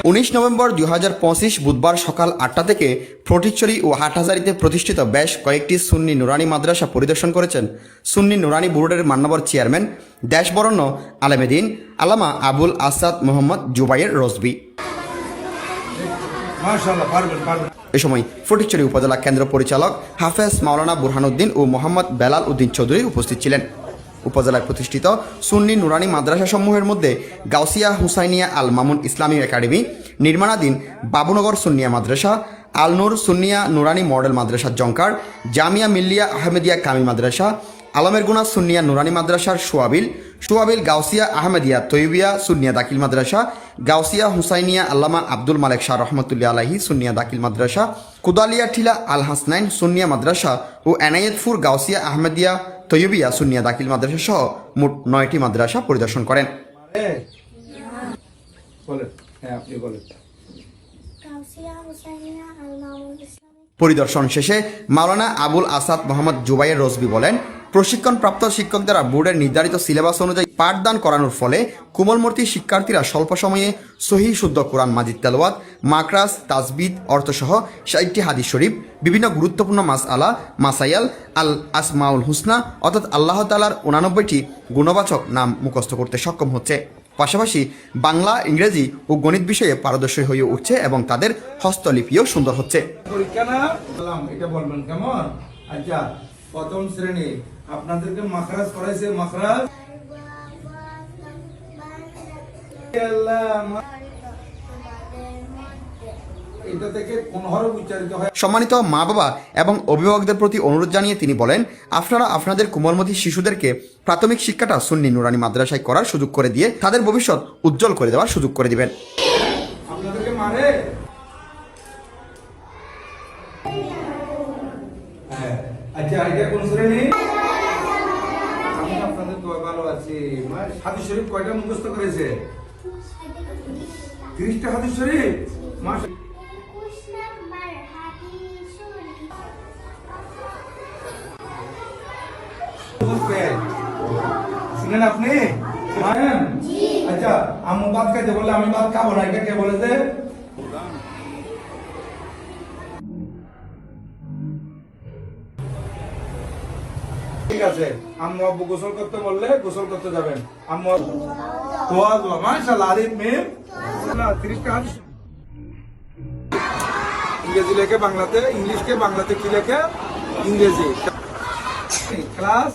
19 November 2025 বুধবার সকাল 8টা থেকে ফটিকছড়ি ও হাটহাজারীতে প্রতিষ্ঠিত বেশ কয়েকটি সুন্নি নুরানি মাদ্রাসা পরিদর্শন করেছেন সুন্নি নুরানি বোর্ডের মান্যবর চেয়ারম্যান দেশবরণ্য আলেমেদিন আল্লামা আবুল আসাদ মোহাম্মদ জুবাইর রজবি। এ সময় ফটিকছড়ি উপজেলা কেন্দ্র পরিচালক হাফেজ মাওলানা বুরহানুদ্দিন ও মোহাম্মদ বেলাল উদ্দিন চৌধুরী উপস্থিত ছিলেন। উপজেলায় প্রতিষ্ঠিত সুন্নি নুরানি মাদ্রাসা সমূহের মধ্যে গাউসিয়া হুসাইনিয়া আল মামুন ইসলামী একাডেমি, নির্মাণাধীন বাবুনগর সুন্নিয়া মাদ্রাসা, আল নূর সুন্নিয়া নুরানি মডেল মাদ্রাসা জংকার, জামিয়া মিল্লিয়া আহমেদিয়া কামিল মাদ্রাসা, আলমেরগুনা সুন্নিয়া নুরানি মাদ্রাসার সোয়াবিল গাউসিয়া আহমেদিয়া তৈবিয়া সুন্নিয়া দাখিল মাদ্রাসা, গাউসিয়া হুসাইনিয়া আল্লামা আব্দুল মালেক শাহ রহমতুল্লাহ আলাহি সুন্নিয়া দাখিল মাদ্রাসা, কুদালিয়া ঠিলা আল হাসনাইন সুন্নিয়া মাদ্রাসা ও এনায়েতপুর গাউসিয়া আহমেদিয়া তৈবিয়া সুন্নিয়া দাখিল মাদ্রাসা সহ মোট 9টি মাদ্রাসা পরিদর্শন করেন। পরিদর্শন শেষে মাওলানা আবুল আসাদ মোহাম্মদ জুবাইর রজবি বলেন, প্রশিক্ষণপ্রাপ্ত শিক্ষক দ্বারা বোর্ডের নির্ধারিত সিলেবাস অনুযায়ী পাঠদান করানোর ফলে কোমলমূর্তি শিক্ষার্থীরা স্বল্প সময়ে সহিহ শুদ্ধ কোরআন মাজিদ তেলাওয়াত, মাকরাজ, তাজবিদ, অর্থসহ 60টি হাদিস শরীফ, বিভিন্ন গুরুত্বপূর্ণ মাসআলা, মাসাইল, আল আসমাউল হুসনা অর্থাৎ আল্লাহ তাআলার 89টি গুণবাচক নাম মুখস্থ করতে সক্ষম হচ্ছে। পাশাপাশি বাংলা, ইংরেজি ও গণিত বিষয়ে পারদর্শী হয়ে উঠছে এবং তাদের হস্তলিপিও সুন্দর হচ্ছে। আচ্ছা, প্রথম শ্রেণী আপনাদেরকে মাখরাজ করাইছে, মাখরাজ এটা থেকে কোন হরফ উচ্চারিত হয়। সম্মানিত মা বাবা এবং অভিভাবকদের প্রতি অনুরোধ জানিয়ে তিনি বলেন, আপনারা আপনাদের কোমলমতি শিশুদেরকে প্রাথমিক শিক্ষাটা সুন্নি নুরানি মাদ্রাসায় করার সুযোগ করে দিয়ে তাদের ভবিষ্যৎ উজ্জ্বল করে দেওয়ার সুযোগ করে দিবেন। আপনাদেরকে মারে আচ্ছা, এটা কোন শ্রেণী? আমি আপনাদের দোয়া ভালো আছি। হাদিস শরীফ কয়টা মুখস্থ করেছে? 30টা হাদিস শরীফ। শুনেন আপনি? আচ্ছা, আম্মু ভাত খাইতে বলে আমি ভাত খাবো না, এটা কে বলেছে? ঠিক আছে, আম্মু আব্বু গোসল করতে বললে গোসল করতে যাবেন। আম্মু দোয়া দোয়া মাশাআল্লাহ। আলিফ মিম না 30টা হাদিস ইংরেজি লেখে বাংলাতে, ইংলিশকে বাংলাতে কি লেখে? ইংরেজি। ক্লাস